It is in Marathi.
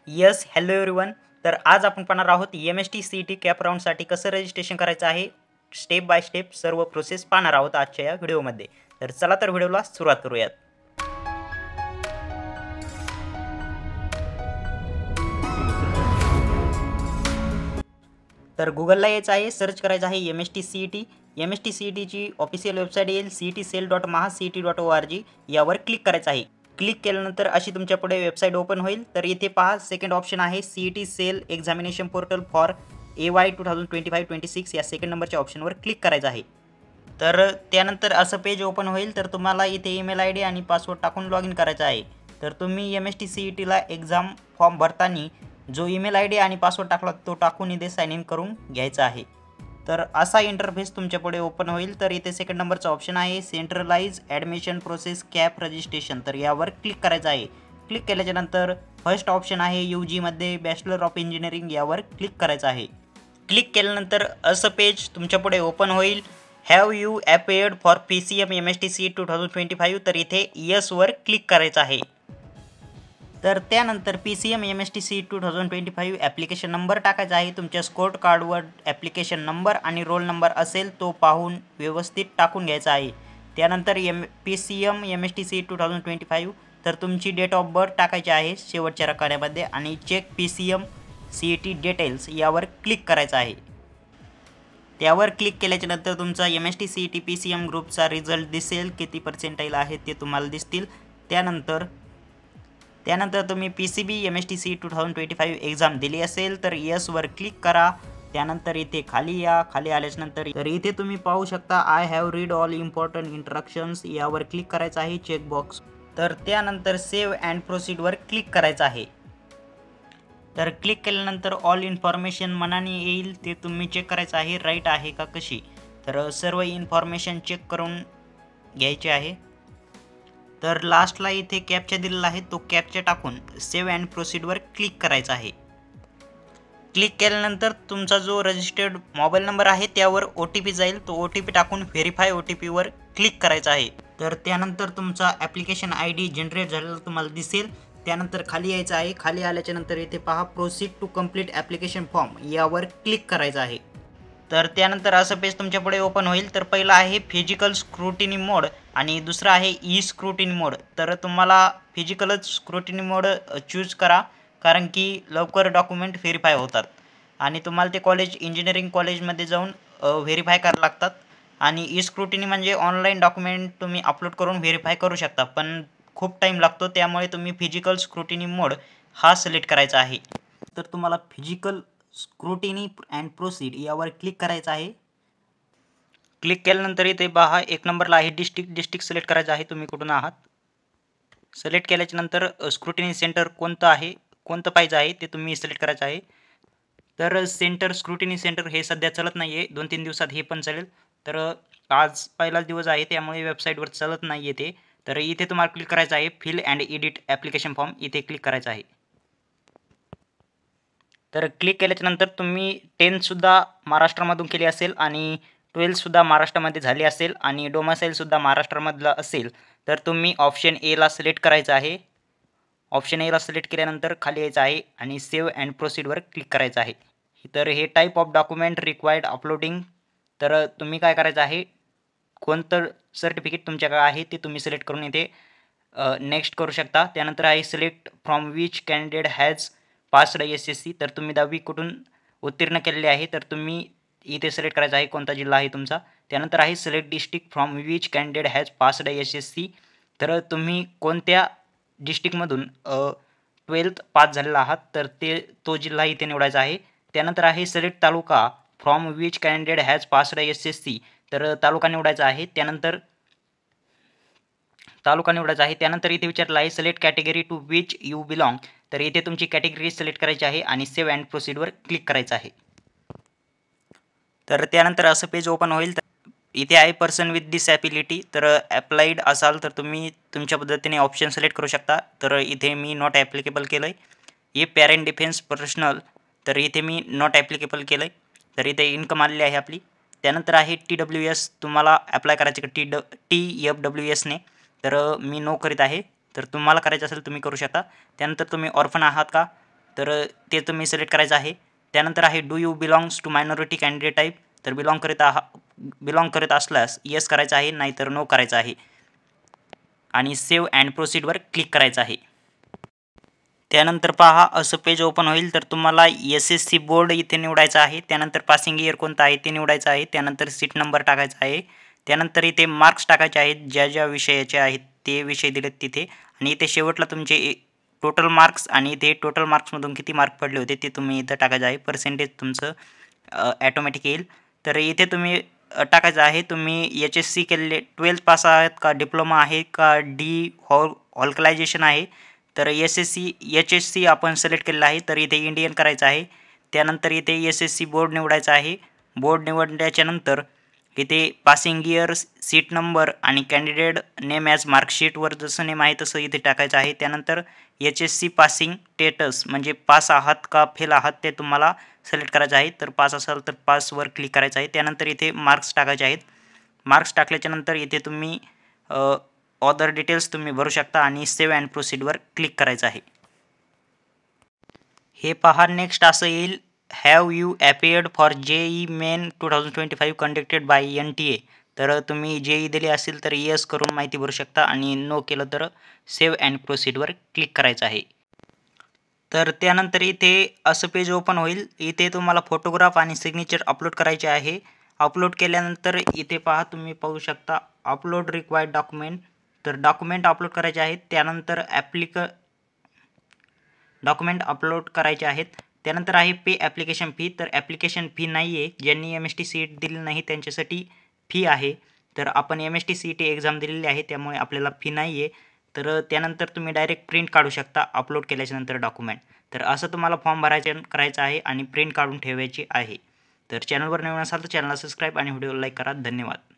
Yes, hello everyone. तर आज आपण पाहणार आहोत MST CET कॅप राऊंडसाठी कसं रजिस्ट्रेशन करायचं आहे. स्टेप बाय स्टेप सर्व प्रोसेस पाहणार आहोत आजच्या या व्हिडिओमध्ये. तर चला तर व्हिडिओला सुरुवात करूयात. तर गुगलला यायचं आहे, सर्च करायचं आहे MST CET. MST CETची ऑफिशियल वेबसाईट येईल cetcell.mahacet.org. यावर क्लिक करायचं आहे. क्लिक केल्यानंतर अशी तुमच्या पुढे वेबसाईट ओपन होईल. तर इथे पहा, सेकंड ऑप्शन आहे CET cell examination portal for AY 2025-26. या सेकंड नंबरच्या ऑप्शनवर क्लिक करायचं आहे. तर त्यानंतर असं पेज ओपन होईल. तर तुम्हाला इथे ईमेल ID आणि पासवर्ड टाकून लॉग इन करायचं आहे. तर तुम्ही MST CETला एक्झाम फॉर्म भरताना जो ईमेल ID आणि पासवर्ड टाकला तो टाकून इथे साइन इन करून घ्यायचा आहे. तर असा इंटरफेस तुमच्या पुढे ओपन होईल. तर इथे सेकंड नंबरचा ऑप्शन आहे centralise admission process CAP registration. तर यावर क्लिक करायचं आहे. क्लिक केल्याच्यानंतर फर्स्ट ऑप्शन आहे UGमध्ये बॅचलर ऑफ इंजिनिअरिंग. यावर क्लिक करायचं आहे. क्लिक केल्यानंतर असं पेज तुमच्या पुढे ओपन होईल. Have you appeared for PCM MST CET 2025. तर इथे येसवर क्लिक करायचं आहे. तर त्यानंतर PCM MST CET 2025 application number टाकायचा आहे. तुमच्या स्कोर कार्डवर ॲप्लिकेशन नंबर आणि रोल नंबर असेल तो पाहून व्यवस्थित टाकून घ्यायचा आहे. त्यानंतर PCM MST CET 2025. तर तुमची डेट ऑफ बर्थ टाकायची आहे शेवटच्या रकान्यामध्ये आणि चेक PCM CET डिटेल्स यावर क्लिक करायचं आहे. त्यावर क्लिक केल्याच्यानंतर तुमचा MST CET PCM ग्रुपचा रिझल्ट दिसेल. किती पर्सेंटाईल आहेत ते तुम्हाला दिसतील. त्यानंतर तुम्ही PCB MST CET 2025 एक्झाम दिली असेल तर येसवर क्लिक करा. त्यानंतर इथे खाली या. खाली आल्याच्यानंतर तर इथे तुम्ही पाहू शकता I have read all important instructions. यावर क्लिक करायचं आहे चेकबॉक्स. तर त्यानंतर सेव्ह अँड प्रोसीडवर क्लिक करायचं आहे. तर क्लिक केल्यानंतर ऑल इन्फॉर्मेशन मनाने येईल ते तुम्ही चेक करायचं आहे राईट आहे का कशी. तर सर्व इन्फॉर्मेशन चेक करून घ्यायची आहे. तर लास्टला इथे कॅप्चा दिलेला आहे तो कॅप्चा टाकून सेव्ह अँड प्रोसीडवर क्लिक करायचा आहे. क्लिक केल्यानंतर तुमचा जो रजिस्टर्ड मोबाईल नंबर आहे त्यावर OTP जाईल. तो OTP टाकून व्हेरीफाय OTPवर क्लिक करायचा आहे. तर त्यानंतर तुमचा ॲप्लिकेशन ID जनरेट झालेला तुम्हाला दिसेल. त्यानंतर खाली यायचं आहे. खाली आल्याच्यानंतर इथे पहा proceed to complete application form. यावर क्लिक करायचं आहे. तर त्यानंतर असं पेज तुमच्या पुढे ओपन होईल. तर पहिलं आहे फिजिकल स्क्रुटिनी मोड आणि दुसरं आहे ई स्क्रुटिनी मोड. तर तुम्हाला फिजिकलच स्क्रुटिनी मोड चूज करा, कारण की लवकर डॉक्युमेंट व्हेरीफाय होतात आणि तुम्हाला ते कॉलेज इंजिनिअरिंग कॉलेजमध्ये जाऊन व्हेरीफाय करावं लागतात. आणि ई स्क्रुटिनी म्हणजे ऑनलाईन डॉक्युमेंट तुम्ही अपलोड करून व्हेरीफाय करू शकता, पण खूप टाईम लागतो. त्यामुळे तुम्ही फिजिकल स्क्रुटिनी मोड हा सिलेक्ट करायचा आहे. तर तुम्हाला फिजिकल स्क्रुटिनी अँड प्रोसीड यावर क्लिक करायचं आहे. क्लिक केल्यानंतर इथे पहा एक नंबरला आहे डिस्ट्रिक्ट सिलेक्ट करायचं आहे तुम्ही कुठून आहात. सिलेक्ट केल्याच्यानंतर स्क्रुटिनी सेंटर कोणतं आहे, कोणतं पाहिजे आहे ते तुम्ही सिलेक्ट करायचं आहे. तर स्क्रुटिनी सेंटर हे सध्या चलत नाही आहे. 2-3 दिवसात हे पण चालेल. तर आज पहिलाच दिवस आहे त्यामुळे वेबसाईटवर चालत नाही आहे ते. तर इथे तुम्हाला क्लिक करायचं आहे fill and edit application form. इथे क्लिक करायचं आहे. तर क्लिक केल्याच्यानंतर तुम्ही 10सुद्धा महाराष्ट्रामधून केली असेल आणि 12सुद्धा महाराष्ट्रामध्ये झाली असेल आणि डोमासाईलसुद्धा महाराष्ट्रामधला असेल तर तुम्ही ऑप्शन Aला सिलेक्ट करायचं आहे. ऑप्शन Aला सिलेक्ट केल्यानंतर खाली यायचं आहे आणि सेव्ह अँड प्रोसीडवर क्लिक करायचं आहे. तर हे type of document required uploading. तर तुम्ही काय करायचं आहे, कोणतं सर्टिफिकेट तुमच्याकडे आहे ते तुम्ही सिलेक्ट करून इथे नेक्स्ट करू शकता. त्यानंतर आहे select from which candidate has passed SSC. तर तुम्ही 10वी कुठून उत्तीर्ण केलेले आहे तर तुम्ही इथे सिलेक्ट करायचा आहे कोणता जिल्हा आहे तुमचा. त्यानंतर आहे select district from which candidate has passed SSC. तर तुम्ही कोणत्या डिस्ट्रिक्टमधून 12th पास झालेला आहात तर तो जिल्हा इथे निवडायचा आहे. त्यानंतर आहे select taluka from which candidate has passed SSC. तर तालुका निवडायचा आहे. त्यानंतर इथे विचारलं आहे select category to which you belong. तर इथे तुमची कॅटेगरी सिलेक्ट करायची आहे आणि सेव्ह अँड प्रोसीडवर क्लिक करायचं आहे. तर त्यानंतर असं पेज ओपन होईल. इथे आहे पर्सन विथ डिसॅबिलिटी. तर अप्लाइड असाल तर तुम्ही तुमच्या पद्धतीने ऑप्शन सिलेक्ट करू शकता. तर इथे मी नॉट ॲप्लिकेबल केलं आहे. हे पॅरेंट डिफेन्स प्रोफेशनल. तर इथे मी नॉट ॲप्लिकेबल केलं आहे. तर इथे इन्कम आलेली आहे आपली. त्यानंतर आहे TWS. तुम्हाला अप्लाय करायचे का TFWSने. तर मी नो करीत आहे. तर तुम्हाला करायचं असेल तुम्ही करू शकता. त्यानंतर तुम्ही ऑर्फन आहात का तर ते तुम्ही सिलेक्ट करायचं आहे. त्यानंतर आहे do you belongs to minority candidate type, तर बिलॉंग करत असल्यास येस करायचं आहे, नाहीतर नो करायचं आहे आणि सेव्ह अँड प्रोसीडवर क्लिक करायचं आहे. त्यानंतर पहा असं पेज ओपन होईल. तर तुम्हाला SSC बोर्ड इथे निवडायचं आहे. त्यानंतर पासिंग इयर कोणता आहे ते निवडायचं आहे. त्यानंतर सीट नंबर टाकायचा आहे. त्यानंतर इथे मार्क्स टाकायचे आहेत, ज्या ज्या विषयाचे आहेत ते विषय दिलेत तिथे, आणि इथे शेवटला तुमचे टोटल मार्क्स आणि इथे टोटल मार्क्समधून किती मार्क पडले होते ते तुम्ही इथं टाकायचं आहे. पर्सेंटेज तुमचं ॲटोमॅटिक येईल. तर इथे तुम्ही टाकायचं आहे तुम्ही HSC केलेले 12th पास आहात का, डिप्लोमा आहे का, हॉलकलायझेशन आहे. तर HSC आपण सिलेक्ट केलेलं आहे, तर इथे इंडियन करायचं आहे. त्यानंतर इथे SSC बोर्ड निवडायचं आहे. बोर्ड निवडल्याच्यानंतर इथे पासिंग इयर, सीट नंबर आणि कॅन्डिडेट नेम ॲज मार्कशीटवर जसं नेम आहे तसं इथे टाकायचं आहे. त्यानंतर HSC पासिंग स्टेटस म्हणजे पास आहात का फेल आहात ते तुम्हाला सिलेक्ट करायचं आहे. तर पास असाल तर पासवर क्लिक करायचं आहे. त्यानंतर इथे मार्क्स टाकायचे आहेत. मार्क्स टाकल्याच्यानंतर इथे तुम्ही ऑदर डिटेल्स तुम्ही भरू शकता आणि सेव्ह अँड प्रोसीडवर क्लिक करायचं आहे. हे पहा नेक्स्ट असं येईल, have you appeared for JEE main 2025 conducted by NTA. तर तुम्ही JEE दिली असेल तर येस करून माहिती भरू शकता आणि नो केलं तर सेव्ह अँड प्रोसीडवर क्लिक करायचं आहे. तर त्यानंतर इथे असं पेज ओपन होईल. इथे तुम्हाला फोटोग्राफ आणि सिग्नेचर अपलोड करायचे आहे. अपलोड केल्यानंतर इथे पहा तुम्ही पाहू शकता अपलोड रिक्वायर्ड डॉक्युमेंट. तर डॉक्युमेंट अपलोड करायचे आहेत. त्यानंतर डॉक्युमेंट अपलोड करायचे आहेत. त्यानंतर आहे पे ॲप्लिकेशन फी. तर ॲप्लिकेशन फी नाही आहे, ज्यांनी MST CET दिली नाही त्यांच्यासाठी फी आहे. तर आपण MST CET एक्झाम दिलेली आहे त्यामुळे आपल्याला फी नाही आहे. तर त्यानंतर तुम्ही डायरेक्ट प्रिंट काढू शकता अपलोड केल्याच्यानंतर डॉक्युमेंट. तर असं तुम्हाला फॉर्म करायचा आहे आणि प्रिंट काढून ठेवायची आहे. तर चॅनलवर नवीन असाल तर चॅनलला सबस्क्राईब आणि व्हिडिओ लाईक करा. धन्यवाद.